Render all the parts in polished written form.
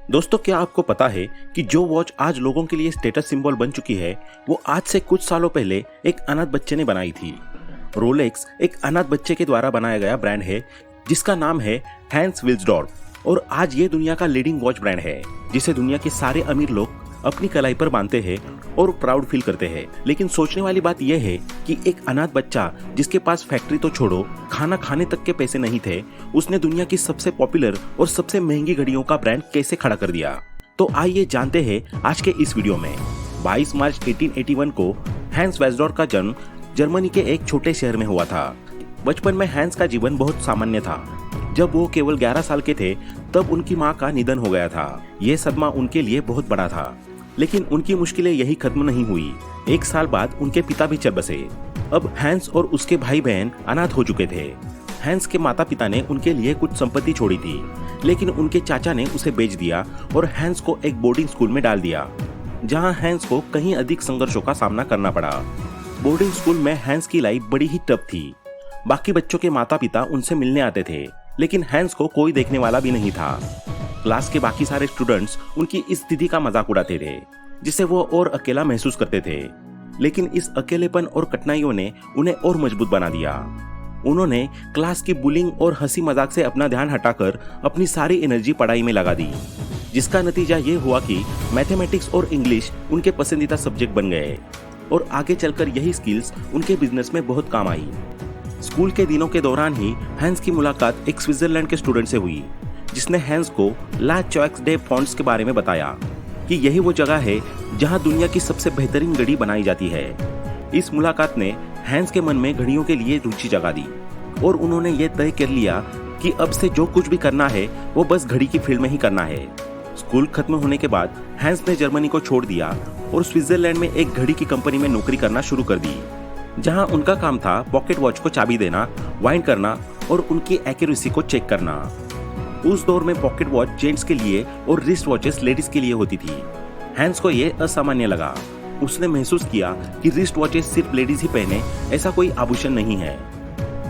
दोस्तों, क्या आपको पता है कि जो वॉच आज लोगों के लिए स्टेटस सिंबल बन चुकी है, वो आज से कुछ सालों पहले एक अनाथ बच्चे ने बनाई थी। रोलेक्स एक अनाथ बच्चे के द्वारा बनाया गया ब्रांड है जिसका नाम है हैंस विल्सडॉर्फ, और आज ये दुनिया का लीडिंग वॉच ब्रांड है जिसे दुनिया के सारे अमीर लोग अपनी कलाई पर बांधते हैं और प्राउड फील करते हैं। लेकिन सोचने वाली बात यह है कि एक अनाथ बच्चा जिसके पास फैक्ट्री तो छोड़ो, खाना खाने तक के पैसे नहीं थे, उसने दुनिया की सबसे पॉपुलर और सबसे महंगी घड़ियों का ब्रांड कैसे खड़ा कर दिया। तो आइए जानते हैं आज के इस वीडियो में। 22 मार्च 1881 को हैंस वेस्डॉर्फ का जन्म जर्मनी के एक छोटे शहर में हुआ था। बचपन में हैंस का जीवन बहुत सामान्य था। जब वो केवल 11 साल के थे तब उनकी मां का निधन हो गया था। ये सदमा उनके लिए बहुत बड़ा था, लेकिन उनकी मुश्किलें यही खत्म नहीं हुई। 1 साल बाद उनके पिता भी चल बसे। अब हैंस और उसके भाई बहन अनाथ हो चुके थे। हैंस के माता पिता ने उनके लिए कुछ संपत्ति छोड़ी थी, लेकिन उनके चाचा ने उसे बेच दिया और हैंस को एक बोर्डिंग स्कूल में डाल दिया, जहां हैंस को कहीं अधिक संघर्षों का सामना करना पड़ा। बोर्डिंग स्कूल में हैंस की लाइफ बड़ी ही टफ थी। बाकी बच्चों के माता पिता उनसे मिलने आते थे, लेकिन हैंस को कोई देखने वाला भी नहीं था। क्लास के बाकी सारे स्टूडेंट्स उनकी इस स्थिति का मजाक उड़ाते थे, जिसे वो और अकेला महसूस करते थे। लेकिन इस अकेलेपन और कठिनाइयों ने उन्हें और मजबूत बना दिया। उन्होंने क्लास की बुलिंग और हंसी मजाक से अपना ध्यान हटाकर अपनी सारी एनर्जी पढ़ाई में लगा दी, जिसका नतीजा ये हुआ कि मैथमेटिक्स और इंग्लिश उनके पसंदीदा सब्जेक्ट बन गए और आगे चलकर यही स्किल्स उनके बिजनेस में बहुत काम आई। स्कूल के दिनों के दौरान ही हैंस की मुलाकात एक स्विट्जरलैंड के स्टूडेंट से हुई, जिसने हैंस को ला चॉक्स डे फॉन्ट्स के बारे में बताया कि यही वो जगह है जहां दुनिया की सबसे बेहतरीन घड़ी बनाई जाती है। इस मुलाकात ने हैंस के मन में घड़ियों के लिए रुचि जगा दी और उन्होंने ये तय कर लिया कि अब से जो कुछ भी करना है वो बस घड़ी की फील्ड में ही करना है। स्कूल खत्म होने के बाद हैंस ने जर्मनी को छोड़ दिया और स्विट्जरलैंड में एक घड़ी की कंपनी में नौकरी करना शुरू कर दी, जहां उनका काम था पॉकेट वॉच को चाबी देना, वाइंड करना और उनकी एक्यूरेसी को चेक करना। उस दौर में पॉकेट वॉच जेंट्स के लिए और रिस्ट वॉचेस लेडीज के लिए होती थी। हैंस को ये असामान्य लगा। उसने महसूस किया कि रिस्ट वॉचेस सिर्फ लेडीज ही पहने, ऐसा कोई आभूषण नहीं है।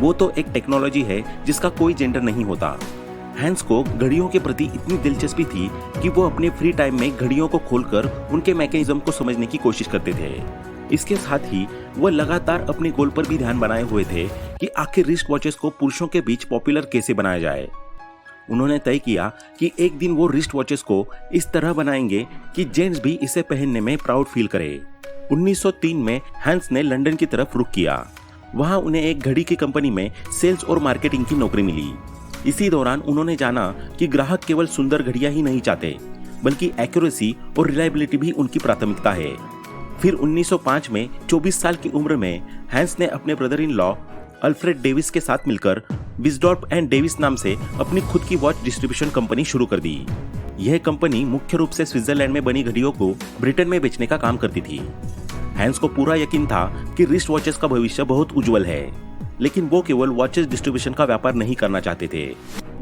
वो तो एक टेक्नोलॉजी है जिसका कोई जेंडर नहीं होता। हैंस को घड़ियों के प्रति इतनी दिलचस्पी थी कि वो अपने फ्री टाइम में घड़ियों को खोलकर उनके मैकेनिज्म को समझने की कोशिश करते थे। इसके साथ ही वह लगातार अपने गोल पर भी ध्यान बनाए हुए थे कि आखिर रिस्ट वॉचेस को पुरुषों के बीच पॉपुलर कैसे बनाया जाए। उन्होंने तय किया कि एक दिन वो रिस्ट वॉचेस को इस तरह बनाएंगे कि जेंट्स भी इसे पहनने में प्राउड फील करे। 1903 में हैंस ने लंदन की तरफ रुख किया। वहां उन्हें एक घड़ी की कंपनी में सेल्स और मार्केटिंग की नौकरी मिली। इसी दौरान उन्होंने जाना कि ग्राहक केवल सुंदर घड़ियां ही नहीं चाहते, बल्कि एक्यूरेसी और रिलायबिलिटी भी उनकी प्राथमिकता है। फिर 1905 में 24 साल की उम्र में हैंस ने अपने brother in law Alfred Davis के साथ मिलकर विस्डॉर्फ एंड डेविस नाम से अपनी खुद की वॉच डिस्ट्रीब्यूशन कंपनी शुरू कर दी। यह कंपनी मुख्य रूप से स्विट्जरलैंड में बनी घड़ियों को ब्रिटेन में बेचने का काम करती थी। हैंस को पूरा यकीन था कि रिस्ट वॉचेस का भविष्य बहुत उज्जवल है, लेकिन वो केवल वॉचेस डिस्ट्रीब्यूशन का व्यापार नहीं करना चाहते थे,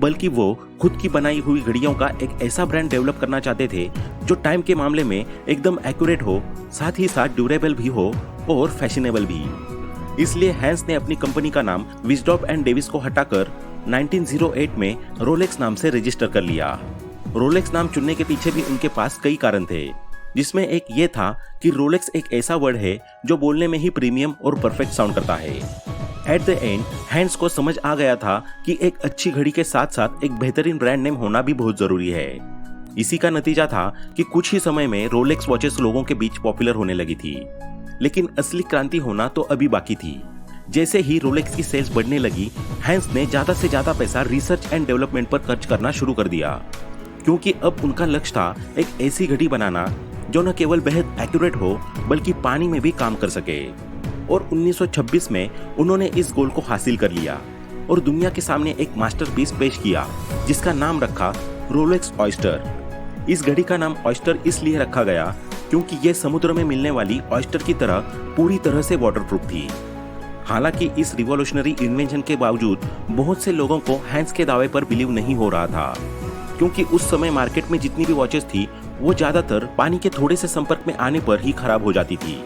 बल्कि वो खुद की बनाई हुई घड़ियों का एक ऐसा ब्रांड डेवलप करना चाहते थे जो टाइम के मामले में एकदम एक्यूरेट हो, साथ ही साथ ड्यूरेबल भी हो और फैशनेबल भी। इसलिए हैंस ने अपनी कंपनी का नाम विस्डॉर्फ एंड डेविस को हटाकर 1908 में रोलेक्स नाम से रजिस्टर कर लिया। रोलेक्स नाम चुनने के पीछे भी उनके पास कई कारण थे, जिसमें एक ये था कि रोलेक्स एक ऐसा वर्ड है जो बोलने में ही प्रीमियम और परफेक्ट साउंड करता है। एट द एंड हैंस को समझ आ गया था कि एक अच्छी घड़ी के साथ साथ एक बेहतरीन ब्रांड नेम होना भी बहुत जरूरी है। इसी का नतीजा था कि कुछ ही समय में रोलेक्स वॉचेस लोगों के बीच पॉपुलर होने लगी थी, लेकिन असली क्रांति होना तो अभी बाकी थी। जैसे ही रोलेक्स की सेल्स बढ़ने लगी, हैंस ने ज्यादा से ज्यादा पैसा रिसर्च एंड डेवलपमेंट पर खर्च करना शुरू कर दिया, क्योंकि अब उनका लक्ष्य था एक ऐसी घड़ी बनाना जो न केवल बेहद एक्यूरेट हो, बल्कि पानी में भी काम कर सके। और 1926 में उन्होंने इस गोल को हासिल कर लिया और दुनिया के सामने एक मास्टरपीस पेश किया, जिसका नाम रखा रोलेक्स ऑयस्टर। इस घड़ी का नाम ऑयस्टर इसलिए रखा गया क्योंकि यह समुद्र में मिलने वाली ऑयस्टर की तरह पूरी तरह से वाटरप्रूफ थी। हालांकि इस रिवॉल्यूशनरी इन्वेंशन के बावजूद बहुत से लोगों को हैंस के दावे पर बिलीव नहीं हो रहा था, क्योंकि उस समय मार्केट में जितनी भी वॉचेस थी वो ज्यादातर पानी के थोड़े से संपर्क में आने पर ही खराब हो जाती थी।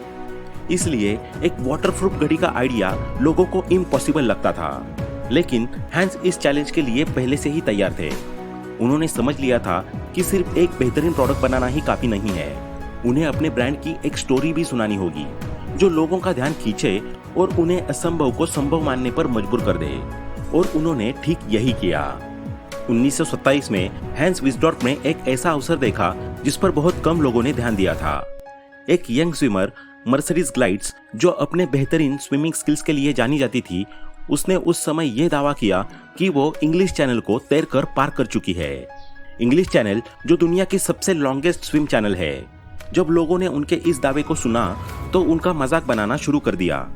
इसलिए एक वाटरप्रूफ घड़ी का आइडिया लोगों को इम्पॉसिबल लगता था, लेकिन हैंस इस चैलेंज के लिए पहले से ही तैयार थे। उन्होंने समझ लिया था कि सिर्फ एक बेहतरीन प्रोडक्ट बनाना ही काफी नहीं है, उन्हें अपने ब्रांड की एक स्टोरी भी सुनानी होगी जो लोगों का ध्यान खींचे और उन्हें असंभव को संभव मानने पर मजबूर कर दे। और उन्होंने ठीक यही किया। 1927 में हैंस विस्डॉर्फ ने एक ऐसा अवसर देखा जिस पर बहुत कम लोगों ने ध्यान दिया था। एक यंग स्विमर मर्सिडीज ग्लाइड्स, जो अपने बेहतरीन स्विमिंग स्किल्स के लिए जानी जाती थी, उसने उस समय यह दावा किया कि वो इंग्लिश चैनल को तैरकर पार कर चुकी है। इंग्लिश चैनल जो दुनिया की सबसे लॉन्गेस्ट स्विम चैनल है। जब लोगों ने उनके इस दावे को सुना तो उनका मजाक बनाना शुरू कर दिया।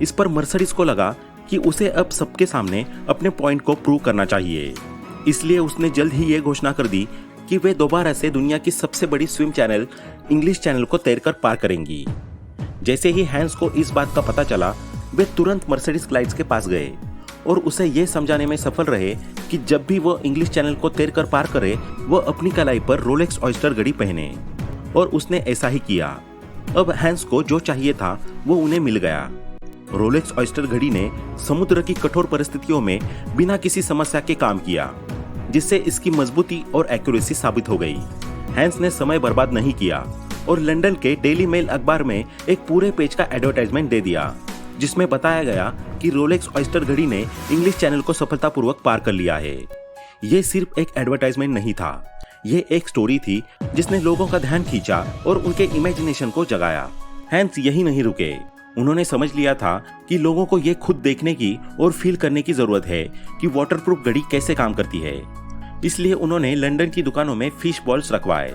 इस पर मर्सिडीज को लगा कि उसे अब सबके सामने अपने पॉइंट को प्रूव करना चाहिए। इसलिए उसने जल्द ही ये घोषणा कर दी कि वे दोबारा से दुनिया की सबसे बड़ी स्विम चैनल इंग्लिश चैनल को तैरकर पार करेंगी। जैसे ही हैंस को इस बात का पता चला, वे तुरंत मर्सिडीज ग्लाइड्स के पास गए और उसे ये समझाने में सफल रहे कि जब भी वो इंग्लिश चैनल को तैरकर पार करे, वो अपनी कलाई पर रोलेक्स ऑयस्टर घड़ी पहने। और उसने ऐसा ही किया। अब हैंस को जो चाहिए था वो उन्हें मिल गया। रोलेक्स ऑयस्टर घड़ी ने समुद्र की कठोर परिस्थितियों में बिना किसी समस्या के काम किया, जिससे इसकी मजबूती और एक्यूरेसी साबित हो गई। हैंस ने समय बर्बाद नहीं किया और लंदन के डेली मेल अखबार में एक पूरे पेज का एडवर्टाइजमेंट दे दिया, जिसमें बताया गया कि रोलेक्स ऑयस्टर घड़ी ने इंग्लिश चैनल को सफलतापूर्वक पार कर लिया है। ये सिर्फ एक एडवर्टाइजमेंट नहीं था, ये एक स्टोरी थी जिसने लोगों का ध्यान खींचा और उनके इमेजिनेशन को जगाया। हैंस यही नहीं रुके। उन्होंने समझ लिया था कि लोगों को ये खुद देखने की और फील करने की जरूरत है कि वाटरप्रूफ घड़ी कैसे काम करती है। इसलिए उन्होंने लंदन की दुकानों में फिश बॉल्स रखवाए,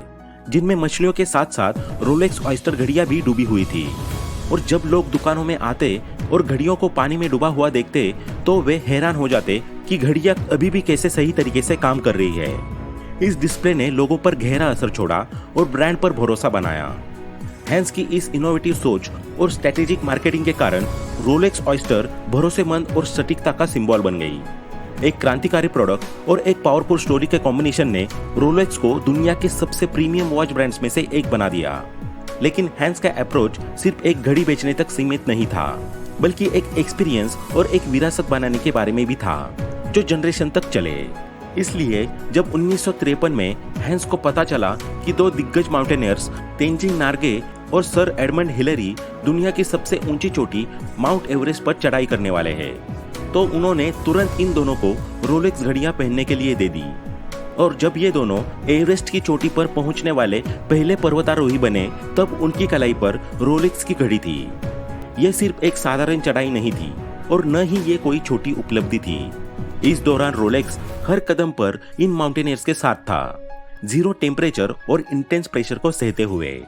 जिनमें मछलियों के साथ साथ रोलेक्स ऑयस्टर घड़ियां भी डूबी हुई थी। और जब लोग दुकानों में आते और घड़ियों को पानी में डूबा हुआ देखते तो वे हैरान हो जाते कि घड़ियां अभी भी कैसे सही तरीके से काम कर रही है। इस डिस्प्ले ने लोगों पर गहरा असर छोड़ा और ब्रांड पर भरोसा बनाया। हैंस की इस इनोवेटिव सोच और स्ट्रेटेजिक मार्केटिंग के कारण रोलेक्स ऑयस्टर भरोसेमंद और सटीकता का सिंबल बन गई। एक क्रांतिकारी प्रोडक्ट और एक पावरफुल स्टोरी के कॉम्बिनेशन ने रोलेक्स को दुनिया के सबसे प्रीमियम वॉच ब्रांड्स में से एक बना दिया। लेकिन हैंस का अप्रोच सिर्फ एक घड़ी बेचने तक सीमित नहीं था, बल्कि एक एक्सपीरियंस और एक विरासत बनाने के बारे में भी था जो जनरेशन तक चले। इसलिए जब 1953 में हैंस को पता चला कि दो दिग्गज माउंटेनियर्स तेंजिंग नार्गे और सर एडमंड हिलरी दुनिया की सबसे ऊंची चोटी माउंट एवरेस्ट पर चढ़ाई करने वाले हैं, तो उन्होंने तुरंत इन दोनों को रोलेक्स घड़ियां पहनने के लिए दे दी। और जब ये दोनों एवरेस्ट की चोटी पर पहुंचने वाले पहले पर्वतारोही बने, तब उनकी कलाई पर रोलेक्स की घड़ी थी। यह सिर्फ एक साधारण चढ़ाई नहीं थी और न ही ये कोई छोटी उपलब्धि थी। इस दौरान रोलेक्स हर कदम पर इन माउंटेनियर्स के साथ था, जीरो टेम्परेचर और इंटेंस प्रेशर को सहते हुए।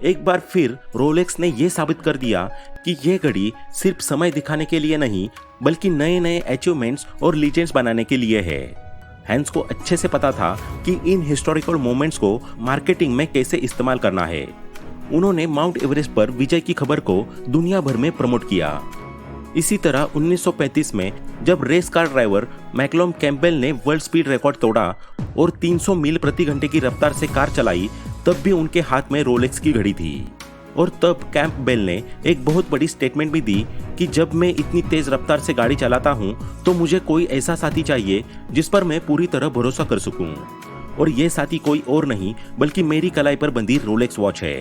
एक बार फिर रोलेक्स ने यह साबित कर दिया कि यह घड़ी सिर्फ समय दिखाने के लिए नहीं, बल्कि नए नए अचीवमेंट्स और लीजेंड्स बनाने के लिए है। हैंस को अच्छे से पता था कि इन हिस्टोरिकल मोमेंट्स को मार्केटिंग में कैसे इस्तेमाल करना है। उन्होंने माउंट एवरेस्ट पर विजय की खबर को दुनिया भर में प्रमोट किया। इसी तरह 1935 में जब race car driver Malcolm Campbell ने वर्ल्ड स्पीड रिकॉर्ड तोड़ा और 300 मील प्रति घंटे की रफ्तार से कार चलाई, तब भी उनके हाथ में रोलेक्स की घड़ी थी। और तब कैंपबेल ने एक बहुत बड़ी स्टेटमेंट भी दी कि जब मैं इतनी तेज रफ्तार से गाड़ी चलाता हूं, तो मुझे कोई ऐसा साथी चाहिए जिस पर मैं पूरी तरह भरोसा कर सकूं। और ये साथी कोई और नहीं बल्कि मेरी कलाई पर बंधी रोलेक्स वॉच है।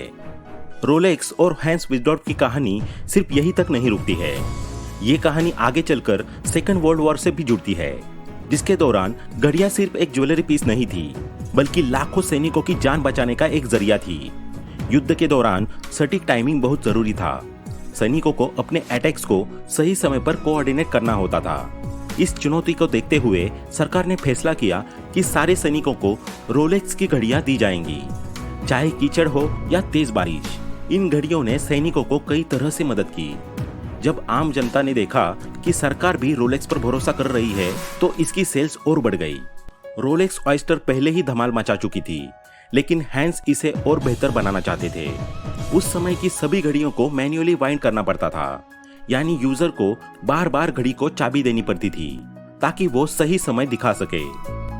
रोलेक्स और हैंस विस्डॉर्फ की कहानी सिर्फ यही तक नहीं रुकती है। ये कहानी आगे चलकर सेकंड वर्ल्ड वॉर से भी जुड़ती है, जिसके दौरान घड़ियां सिर्फ एक ज्वेलरी पीस नहीं थी, बल्कि लाखों सैनिकों की जान बचाने का एक जरिया थी। युद्ध के दौरान सटीक टाइमिंग बहुत जरूरी था। सैनिकों को अपने अटैक्स को सही समय पर कोऑर्डिनेट करना होता था। इस चुनौती को देखते हुए सरकार ने फैसला किया कि सारे सैनिकों को रोलेक्स की घड़ियां दी जाएंगी, चाहे कीचड़ हो या तेज बारिश। इन घड़ियों ने सैनिकों को कई तरह से मदद की। जब आम जनता ने देखा कि सरकार भी रोलेक्स पर भरोसा कर रही है, तो इसकी सेल्स और बढ़ गई। रोलेक्स ऑयस्टर पहले ही धमाल मचा चुकी थी, लेकिन हैंस इसे और बेहतर बनाना चाहते थे। उस समय की सभी घड़ियों को मैन्युअली वाइंड करना पड़ता था, यानी यूजर को बार बार घड़ी को चाबी देनी पड़ती थी ताकि वो सही समय दिखा सके।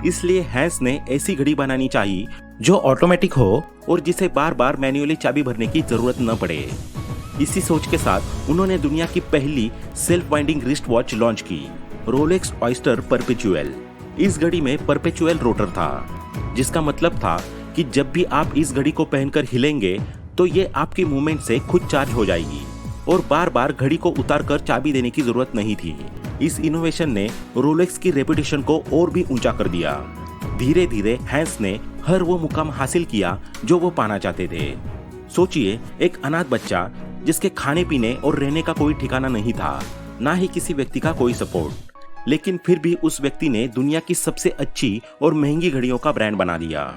इसलिए हैंस ने ऐसी घड़ी बनानी चाहिए जो ऑटोमेटिक हो और जिसे बार बार मैन्युअली चाबी भरने की जरूरत न पड़े। इसी सोच के साथ उन्होंने दुनिया की पहली self winding wrist watch launch की, रोलेक्स ऑयस्टर परपेचुअल। इस घड़ी में परपेचुअल रोटर था, जिसका मतलब था कि जब भी आप इस घड़ी को पहनकर हिलेंगे तो ये आपकी मूवमेंट से खुद चार्ज हो जाएगी और बार बार घड़ी को उतार कर चाबी देने की जरूरत नहीं थी। इस इनोवेशन ने रोलेक्स की रेपुटेशन को और भी ऊंचा कर दिया। धीरे धीरे हैंस ने हर वो मुकाम हासिल किया जो वो पाना चाहते थे। सोचिए, एक अनाथ बच्चा जिसके खाने पीने और रहने का कोई ठिकाना नहीं था, ना ही किसी व्यक्ति का कोई सपोर्ट, लेकिन फिर भी उस व्यक्ति ने दुनिया की सबसे अच्छी और महंगी घड़ियों का ब्रांड बना दिया।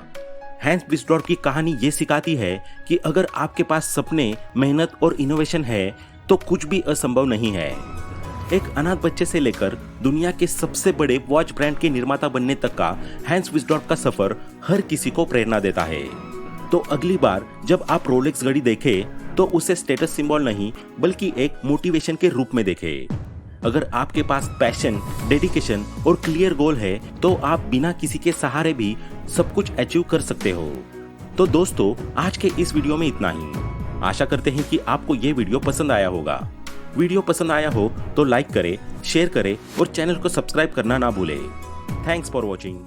हैंस विस्डॉर्फ की कहानी ये सिखाती है कि अगर आपके पास सपने, मेहनत और इनोवेशन है तो कुछ भी असंभव नहीं है। एक अनाथ बच्चे से लेकर दुनिया के सबसे बड़े वॉच ब्रांड के निर्माता बनने तक का हैंस विस्डॉर्फ का सफर हर किसी को प्रेरणा देता है। तो अगली बार जब आप रोलेक्स घड़ी देखें तो उसे स्टेटस सिंबल नहीं बल्कि एक मोटिवेशन के रूप में देखें। अगर आपके पास पैशन, डेडिकेशन और क्लियर गोल है तो आप बिना किसी के सहारे भी सब कुछ अचीव कर सकते हो। तो दोस्तों, आज के इस वीडियो में इतना ही। आशा करते हैं कि आपको ये वीडियो पसंद आया होगा। वीडियो पसंद आया हो तो लाइक करें, शेयर करें और चैनल को सब्सक्राइब करना ना भूलें। Thanks for watching.